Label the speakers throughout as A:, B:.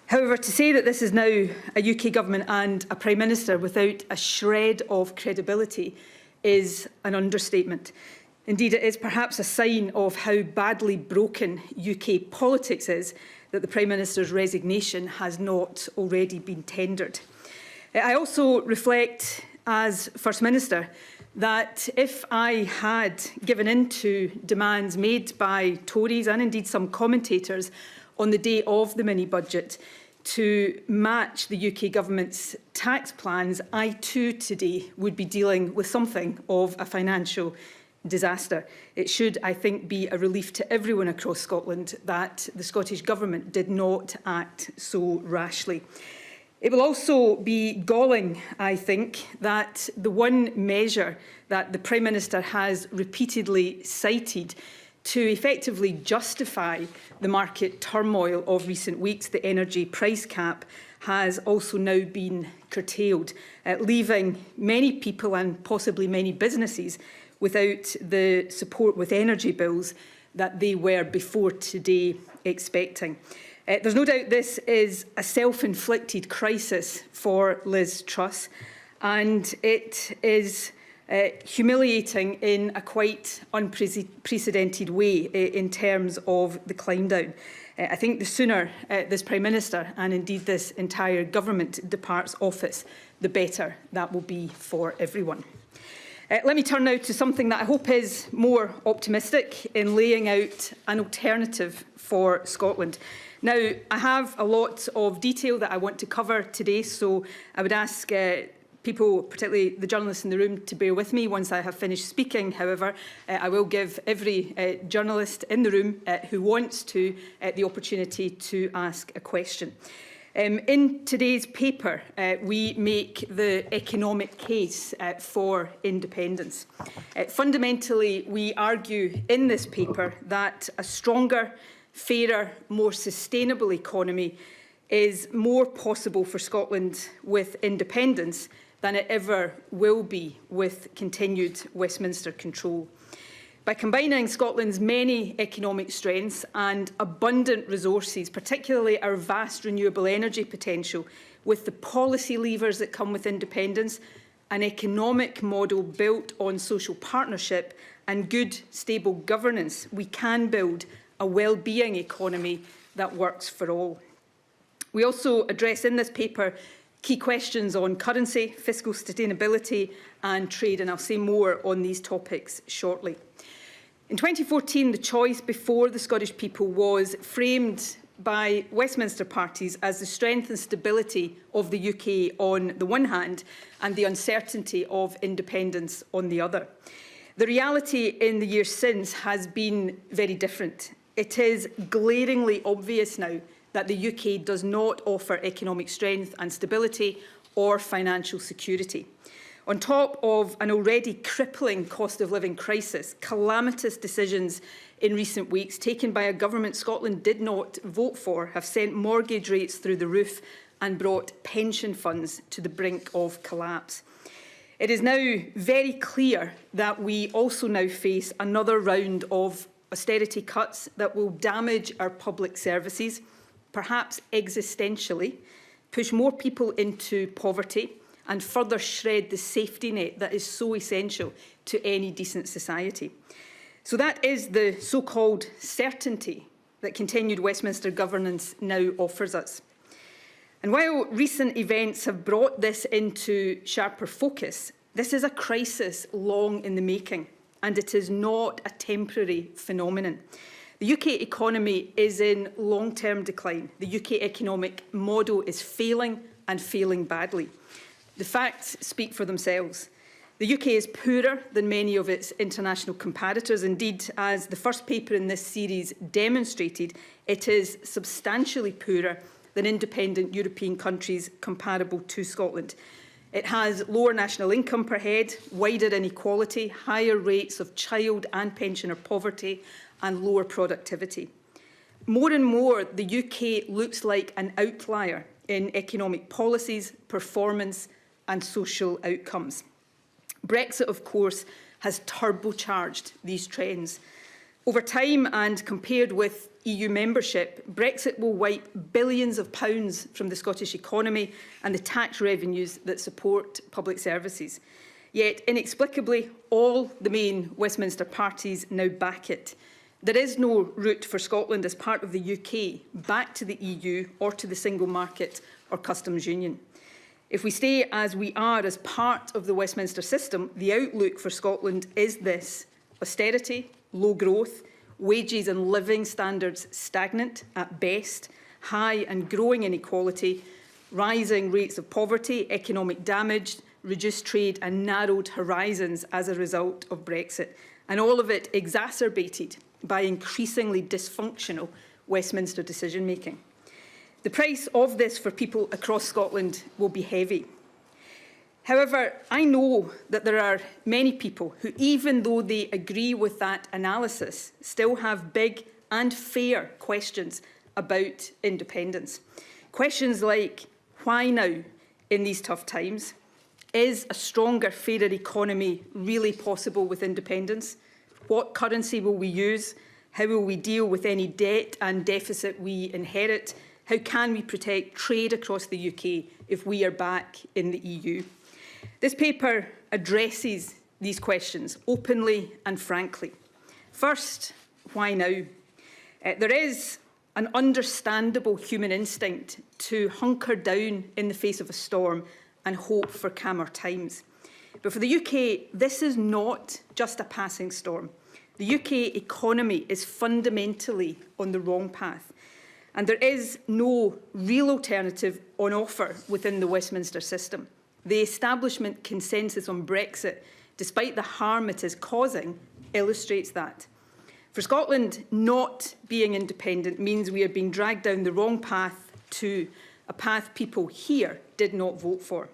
A: However, to say that this is now a UK government and a Prime Minister without a shred of credibility is an understatement. Indeed, it is perhaps a sign of how badly broken UK politics is that the Prime Minister's resignation has not already been tendered. I also reflect, as First Minister, that if I had given in to demands made by Tories and indeed some commentators on the day of the mini-budget to match the UK government's tax plans, I too today would be dealing with something of a financial disaster. It should, I think, be a relief to everyone across Scotland that the Scottish Government did not act so rashly. It will also be galling, I think, that the one measure that the Prime Minister has repeatedly cited to effectively justify the market turmoil of recent weeks, the energy price cap, has also now been curtailed, leaving many people and possibly many businesses without the support with energy bills that they were before today expecting. There's no doubt this is a self-inflicted crisis for Liz Truss, and it is humiliating in a quite unprecedented way in terms of the climb down. I think the sooner this Prime Minister and indeed this entire government departs office, the better that will be for everyone. Let me turn now to something that I hope is more optimistic in laying out an alternative for Scotland. Now, I have a lot of detail that I want to cover today, so I would ask people, particularly the journalists in the room, to bear with me once I have finished speaking. However, I will give every journalist in the room who wants to the opportunity to ask a question. In today's paper, we make the economic case for independence. Fundamentally, we argue in this paper that a stronger, fairer, more sustainable economy is more possible for Scotland with independence than it ever will be with continued Westminster control. By combining Scotland's many economic strengths and abundant resources, particularly our vast renewable energy potential, with the policy levers that come with independence, an economic model built on social partnership and good, stable governance, we can build a well-being economy that works for all. We also address in this paper key questions on currency, fiscal sustainability and trade, and I'll say more on these topics shortly. In 2014, the choice before the Scottish people was framed by Westminster parties as the strength and stability of the UK on the one hand and the uncertainty of independence on the other. The reality in the years since has been very different. It is glaringly obvious now that the UK does not offer economic strength and stability or financial security. On top of an already crippling cost of living crisis, calamitous decisions in recent weeks taken by a government Scotland did not vote for have sent mortgage rates through the roof and brought pension funds to the brink of collapse. It is now very clear that we also now face another round of austerity cuts that will damage our public services, perhaps existentially, push more people into poverty and further shred the safety net that is so essential to any decent society. So that is the so-called certainty that continued Westminster governance now offers us. And while recent events have brought this into sharper focus, this is a crisis long in the making, and it is not a temporary phenomenon. The UK economy is in long-term decline. The UK economic model is failing and failing badly. The facts speak for themselves. The UK is poorer than many of its international competitors. Indeed, as the first paper in this series demonstrated, it is substantially poorer than independent European countries comparable to Scotland. It has lower national income per head, wider inequality, higher rates of child and pensioner poverty, and lower productivity. More and more, the UK looks like an outlier in economic policies, performance, and social outcomes. Brexit, of course, has turbocharged these trends. Over time and compared with EU membership, Brexit will wipe billions of pounds from the Scottish economy and the tax revenues that support public services. Yet, inexplicably, all the main Westminster parties now back it. There is no route for Scotland as part of the UK back to the EU or to the single market or customs union. If we stay as we are as part of the Westminster system, the outlook for Scotland is this: austerity, low growth, wages and living standards stagnant at best, high and growing inequality, rising rates of poverty, economic damage, reduced trade and narrowed horizons as a result of Brexit, and all of it exacerbated by increasingly dysfunctional Westminster decision-making. The price of this for people across Scotland will be heavy. However, I know that there are many people who, even though they agree with that analysis, still have big and fair questions about independence. Questions like, why now in these tough times? Is a stronger, fairer economy really possible with independence? What currency will we use? How will we deal with any debt and deficit we inherit? How can we protect trade across the UK if we are back in the EU? This paper addresses these questions openly and frankly. First, why now? There is an understandable human instinct to hunker down in the face of a storm and hope for calmer times. But for the UK, this is not just a passing storm. The UK economy is fundamentally on the wrong path, and there is no real alternative on offer within the Westminster system. The establishment consensus on Brexit, despite the harm it is causing, illustrates that. For Scotland, not being independent means we are being dragged down the wrong path to a path people here did not vote for.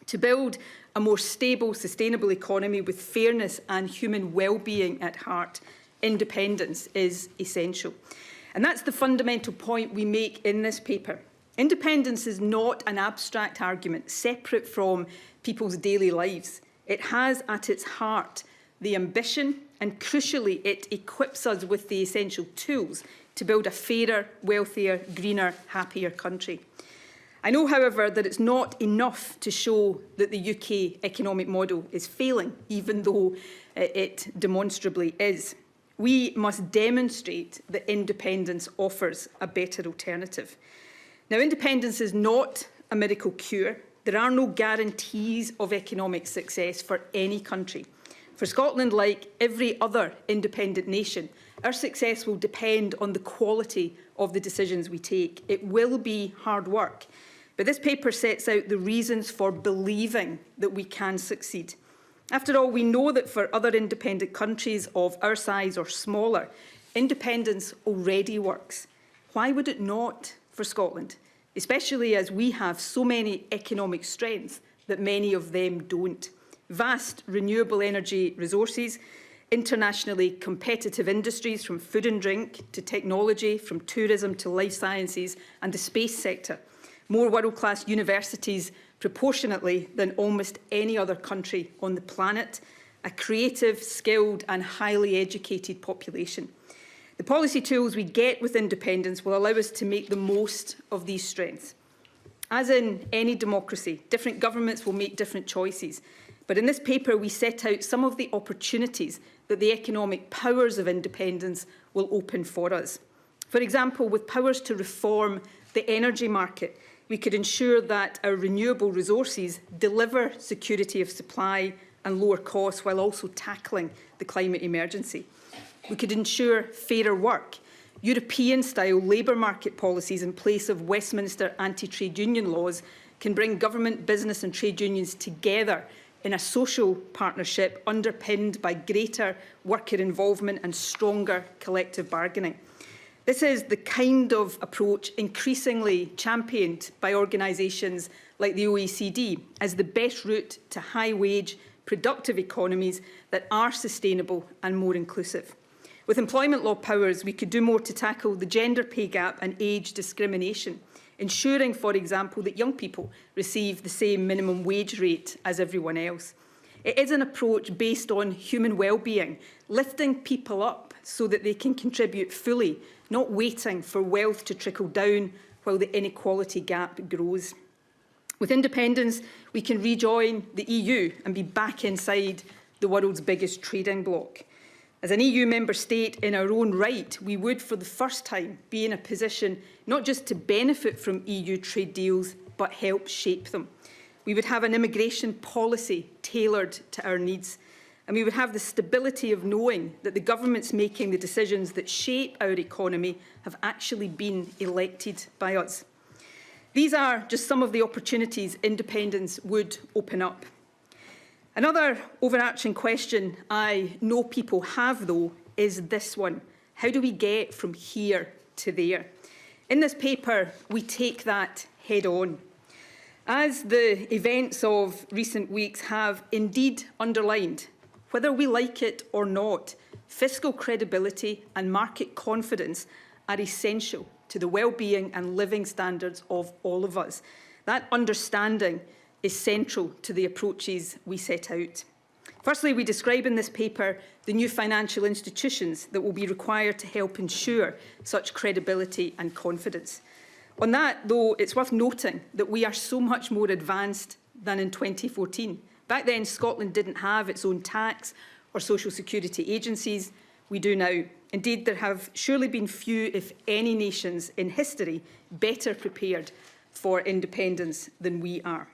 A: To build a more stable, sustainable economy with fairness and human well-being at heart, independence is essential. And that's the fundamental point we make in this paper. Independence is not an abstract argument separate from people's daily lives. It has at its heart the ambition, and crucially, it equips us with the essential tools to build a fairer, wealthier, greener, happier country. I know, however, that it's not enough to show that the UK economic model is failing, even though it demonstrably is. We must demonstrate that independence offers a better alternative. Now, independence is not a miracle cure. There are no guarantees of economic success for any country. For Scotland, like every other independent nation, our success will depend on the quality of the decisions we take. It will be hard work. But this paper sets out the reasons for believing that we can succeed. After all, we know that for other independent countries of our size or smaller, independence already works. Why would it not for Scotland, especially as we have so many economic strengths that many of them don't? Vast renewable energy resources, internationally competitive industries from food and drink to technology, from tourism to life sciences and the space sector, more world-class universities proportionately than almost any other country on the planet, a creative, skilled and highly educated population. The policy tools we get with independence will allow us to make the most of these strengths. As in any democracy, different governments will make different choices. But in this paper, we set out some of the opportunities that the economic powers of independence will open for us. For example, with powers to reform the energy market, we could ensure that our renewable resources deliver security of supply and lower costs while also tackling the climate emergency. We could ensure fairer work, European-style labour market policies in place of Westminster anti-trade union laws can bring government, business and trade unions together in a social partnership underpinned by greater worker involvement and stronger collective bargaining. This is the kind of approach increasingly championed by organisations like the OECD as the best route to high-wage, productive economies that are sustainable and more inclusive. With employment law powers, we could do more to tackle the gender pay gap and age discrimination, ensuring, for example, that young people receive the same minimum wage rate as everyone else. It is an approach based on human well-being, lifting people up so that they can contribute fully, not waiting for wealth to trickle down while the inequality gap grows. With independence, we can rejoin the EU and be back inside the world's biggest trading bloc. As an EU member state in our own right, we would for the first time be in a position not just to benefit from EU trade deals, but help shape them. We would have an immigration policy tailored to our needs, and we would have the stability of knowing that the governments making the decisions that shape our economy have actually been elected by us. These are just some of the opportunities independence would open up. Another overarching question I know people have, though, is this one. How do we get from here to there? In this paper, we take that head on. As the events of recent weeks have indeed underlined, whether we like it or not, fiscal credibility and market confidence are essential to the well-being and living standards of all of us. That understanding is central to the approaches we set out. Firstly, we describe in this paper the new financial institutions that will be required to help ensure such credibility and confidence. On that, though, it's worth noting that we are so much more advanced than in 2014. Back then, Scotland didn't have its own tax or social security agencies. We do now. Indeed, there have surely been few, if any, nations in history better prepared for independence than we are.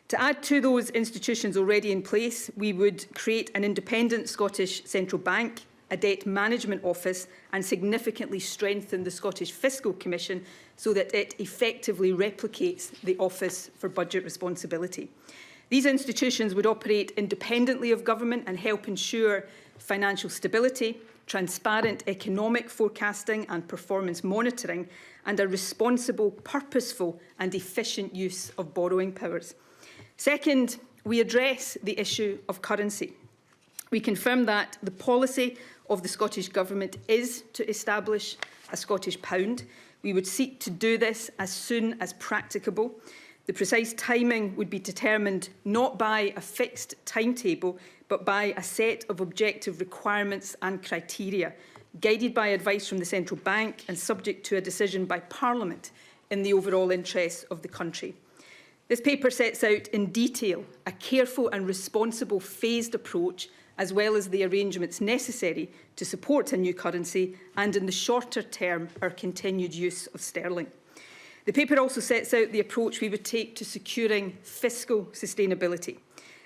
A: To add to those institutions already in place, we would create an independent Scottish Central Bank, a debt management office, and significantly strengthen the Scottish Fiscal Commission so that it effectively replicates the Office for Budget Responsibility. These institutions would operate independently of government and help ensure financial stability, transparent economic forecasting and performance monitoring, and a responsible, purposeful and efficient use of borrowing powers. Second, we address the issue of currency. We confirm that the policy of the Scottish Government is to establish a Scottish pound. We would seek to do this as soon as practicable. The precise timing would be determined not by a fixed timetable, but by a set of objective requirements and criteria, guided by advice from the Central Bank and subject to a decision by Parliament in the overall interests of the country. This paper sets out in detail a careful and responsible phased approach, as well as the arrangements necessary to support a new currency and, in the shorter term, our continued use of sterling. The paper also sets out the approach we would take to securing fiscal sustainability.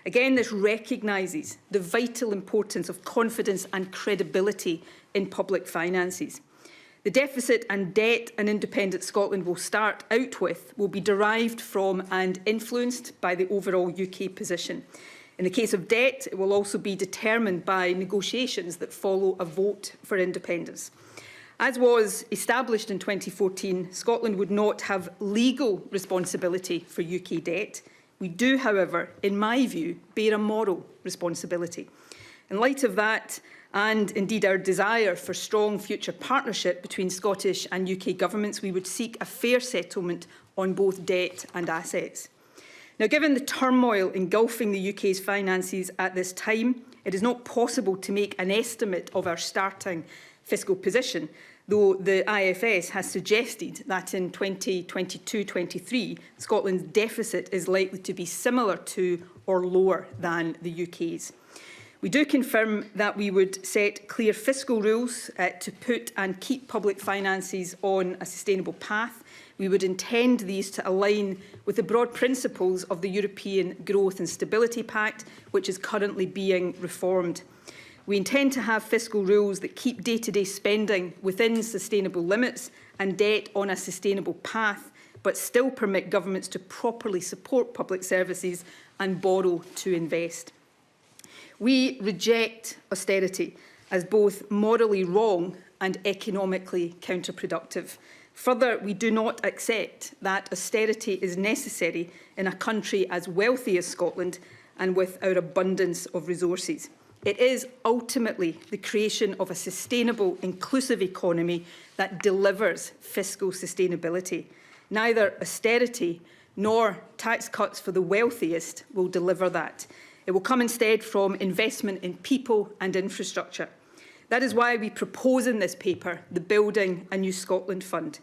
A: Again, this recognises the vital importance of confidence and credibility in public finances. The deficit and debt an independent Scotland will start out with will be derived from and influenced by the overall UK position. In the case of debt, it will also be determined by negotiations that follow a vote for independence. As was established in 2014, Scotland would not have legal responsibility for UK debt. We do, however, in my view, bear a moral responsibility. In light of that, and indeed our desire for strong future partnership between Scottish and UK governments, we would seek a fair settlement on both debt and assets. Now, given the turmoil engulfing the UK's finances at this time, it is not possible to make an estimate of our starting fiscal position, though the IFS has suggested that in 2022-23, Scotland's deficit is likely to be similar to or lower than the UK's. We do confirm that we would set clear fiscal rules to put and keep public finances on a sustainable path. We would intend these to align with the broad principles of the European Growth and Stability Pact, which is currently being reformed. We intend to have fiscal rules that keep day-to-day spending within sustainable limits and debt on a sustainable path, but still permit governments to properly support public services and borrow to invest. We reject austerity as both morally wrong and economically counterproductive. Further, we do not accept that austerity is necessary in a country as wealthy as Scotland and with our abundance of resources. It is ultimately the creation of a sustainable, inclusive economy that delivers fiscal sustainability. Neither austerity nor tax cuts for the wealthiest will deliver that. It will come instead from investment in people and infrastructure. That is why we propose in this paper the Building a New Scotland Fund.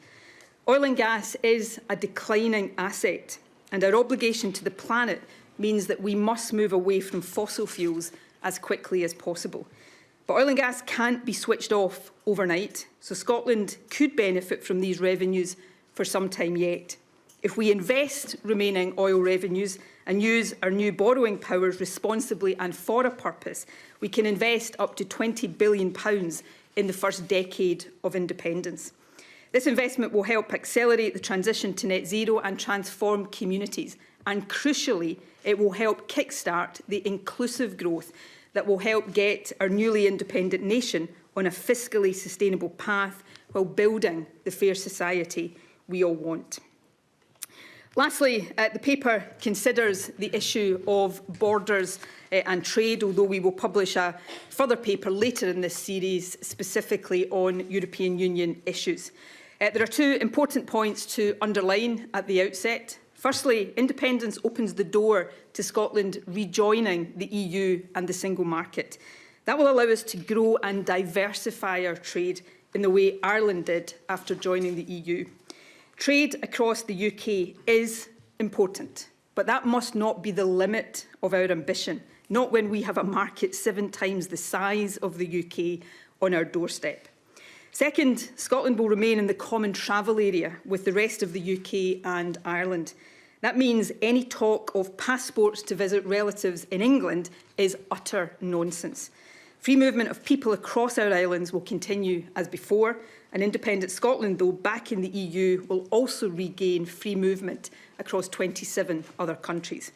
A: Oil and gas is a declining asset, and our obligation to the planet means that we must move away from fossil fuels as quickly as possible. But oil and gas can't be switched off overnight, so Scotland could benefit from these revenues for some time yet. If we invest remaining oil revenues and use our new borrowing powers responsibly and for a purpose, we can invest up to £20 billion in the first decade of independence. This investment will help accelerate the transition to net zero and transform communities. And crucially, it will help kickstart the inclusive growth that will help get our newly independent nation on a fiscally sustainable path while building the fair society we all want. Lastly, the paper considers the issue of borders and trade, although we will publish a further paper later in this series specifically on European Union issues. There are two important points to underline at the outset. Firstly, independence opens the door to Scotland rejoining the EU and the single market. That will allow us to grow and diversify our trade in the way Ireland did after joining the EU. Trade across the UK is important, but that must not be the limit of our ambition, not when we have a market 7 times the size of the UK on our doorstep. Second, Scotland will remain in the common travel area with the rest of the UK and Ireland. That means any talk of passports to visit relatives in England is utter nonsense. Free movement of people across our islands will continue as before, and independent Scotland, though back in the EU, will also regain free movement across 27 other countries.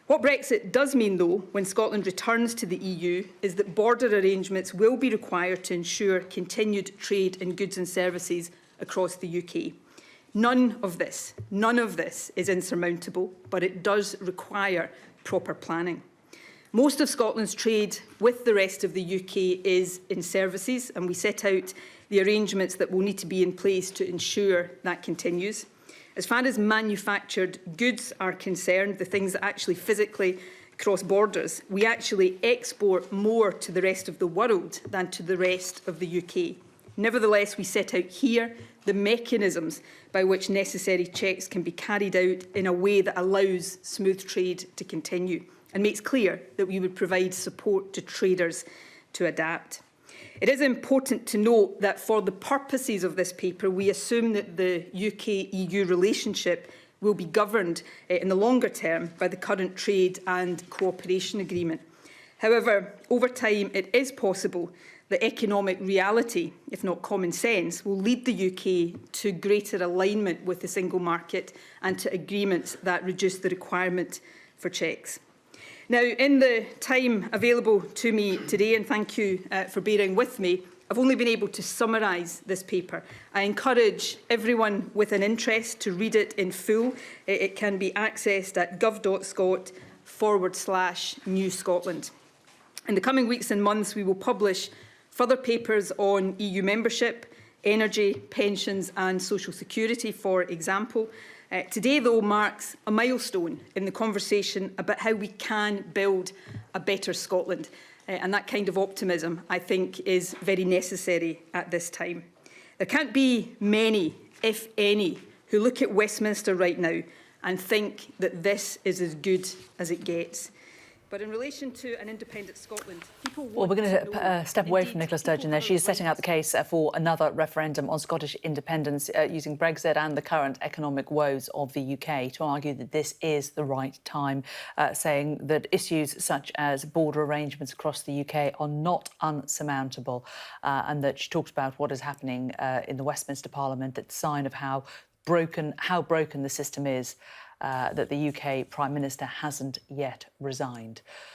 A: What Brexit does mean, though, when Scotland returns to the EU, is that border arrangements will be required to ensure continued trade in goods and services across the UK. None of this is insurmountable, but it does require proper planning. Most of Scotland's trade with the rest of the UK is in services, and we set out the arrangements that will need to be in place to ensure that continues. As far as manufactured goods are concerned, the things that actually physically cross borders, we actually export more to the rest of the world than to the rest of the UK. Nevertheless, we set out here the mechanisms by which necessary checks can be carried out in a way that allows smooth trade to continue and makes clear that we would provide support to traders to adapt. It is important to note that for the purposes of this paper, we assume that the UK-EU relationship will be governed in the longer term by the current trade and cooperation agreement. However, over time, it is possible that economic reality, if not common sense, will lead the UK to greater alignment with the single market and to agreements that reduce the requirement for checks. Now, in the time available to me today, and thank you for bearing with me, I've only been able to summarise this paper. I encourage everyone with an interest to read it in full. It can be accessed at gov.scot/New Scotland. In the coming weeks and months, we will publish further papers on EU membership, energy, pensions and social security, for example. Today, though, marks a milestone in the conversation about how we can build a better Scotland. And that kind of optimism, I think, is very necessary at this time. There can't be many, if any, who look at Westminster right now and think that this is as good as it gets. But in relation to an independent Scotland, people want
B: we're going to step away from Nicola Sturgeon there. She's setting out the case for another referendum on Scottish independence using Brexit and the current economic woes of the UK to argue that this is the right time, saying that issues such as border arrangements across the UK are not unsurmountable, and that she talks about what is happening in the Westminster Parliament, that's a sign of how broken the system is, that the UK Prime Minister hasn't yet resigned.